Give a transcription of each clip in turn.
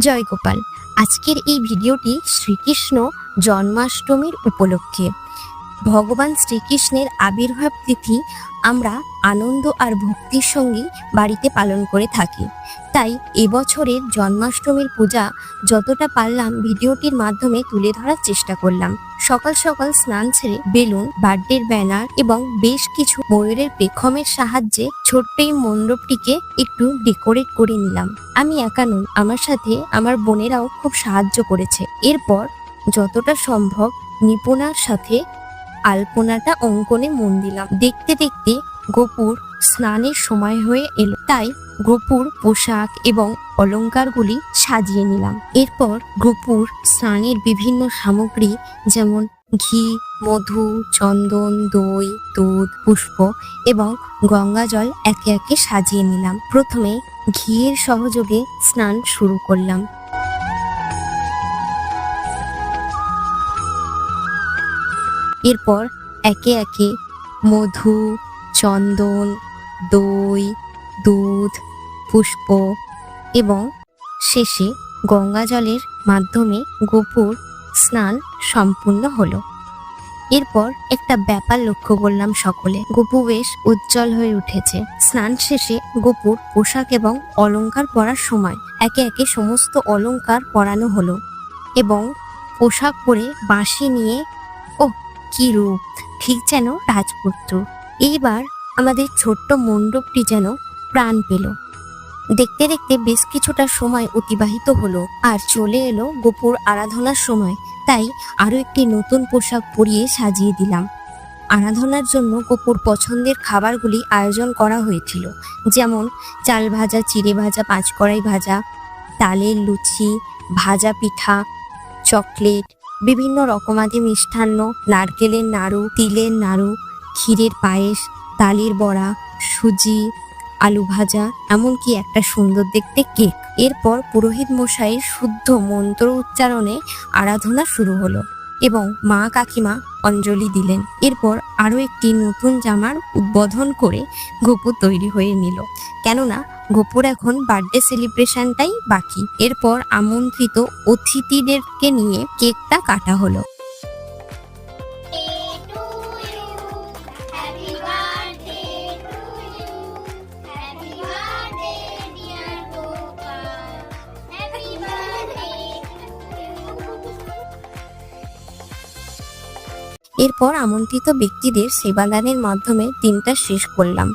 জয় গোপাল। আজকের এই ভিডিওটি শ্রীকৃষ্ণ জন্মাষ্টমীর উপলক্ষে। ভগবান শ্রীকৃষ্ণের আবির্ভাব তিথি আমরা আনন্দ আর ভক্তির সঙ্গে বাড়িতে পালন করে থাকি। তাই এবছরের জন্মাষ্টমীর পূজা যতটা পারলাম ভিডিওটির মাধ্যমে তুলে ধরার চেষ্টা করলাম। সকাল সকাল স্নান সেরে বেলুন, বার্থডের ব্যানার এবং বেশ কিছু ময়ূরের পেখমের সাহায্যে ছোট্ট এই মণ্ডপটিকে একটু ডেকোরেট করে নিলাম। আমি একা নই, আমার সাথে আমার বোনেরাও খুব সাহায্য করেছে। এরপর যতটা সম্ভব নিপুণার সাথে আলপনাটা অঙ্কনে মন দিলাম। দেখতে দেখতে গোপুর স্নানের সময় হয়ে এলো, তাই গোপুর পোশাক এবং অলংকারগুলি সাজিয়ে নিলাম। এরপর গোপুর স্নানের বিভিন্ন সামগ্রী যেমন ঘি, মধু, চন্দন, দই, দুধ, পুষ্প এবং গঙ্গা জল একে একে সাজিয়ে নিলাম। প্রথমে ঘিয়ের সহযোগে স্নান শুরু করলাম। এরপর একে একে মধু, চন্দন, দই, দুধ, পুষ্প এবং শেষে গঙ্গা জলের মাধ্যমে গোপুর স্নান সম্পূর্ণ হলো। এরপর একটা ব্যাপার লক্ষ্য করলাম সকলে, গোপু বেশ উজ্জ্বল হয়ে উঠেছে। স্নান শেষে গোপুর পোশাক এবং অলংকার পরার সময় একে একে সমস্ত অলংকার পরানো হলো এবং পোশাক পরে বাঁশি নিয়ে কি রূপ, ঠিক যেন রাজপুত্র। এইবার আমাদের ছোট্ট মণ্ডপটি যেন প্রাণ পেল। দেখতে দেখতে বেশ কিছুটা সময় অতিবাহিত হলো আর চলে এলো গোপুর আরাধনার সময়। তাই আরো একটি নতুন পোশাক পরিয়ে সাজিয়ে দিলাম। আরাধনার জন্য গোপুর পছন্দের খাবারগুলি আয়োজন করা হয়েছিল, যেমন চাল ভাজা, চিড়ে ভাজা, পাঁচকড়াই ভাজা, তালের লুচি, ভাজা পিঠা, চকলেট, বিভিন্ন রকমাদি মিষ্টান্ন, নারকেলের নাড়ু, তিলের নাড়ু, ক্ষীরের পায়েস, তালের বড়া, সুজি, আলু ভাজা, এমনকি একটা সুন্দর দেখতে কেক। এরপর পুরোহিত মশাইয়ের শুদ্ধ মন্ত্র উচ্চারণে আরাধনা শুরু হলো এবং মা কাকিমা অঞ্জলি দিলেন। এরপর আরো একটি নতুন জামার উদ্বোধন করে গোপু তৈরি হয়ে নিল, কেননা গোপুর এখন বার্থডে সেলিব্রেশনটাই বাকি। এরপর আমন্ত্রিত অতিথিদেরকে নিয়ে কেকটা কাটা হলো। এরপর আমন্ত্রিত ব্যক্তিদের সেবাদানের মাধ্যমে দিনটা শেষ করলাম।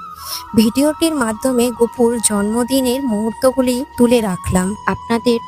ভিডিওটির মাধ্যমে গোপুর জন্মদিনের মুহূর্তগুলি তুলে রাখলাম। আপনাদের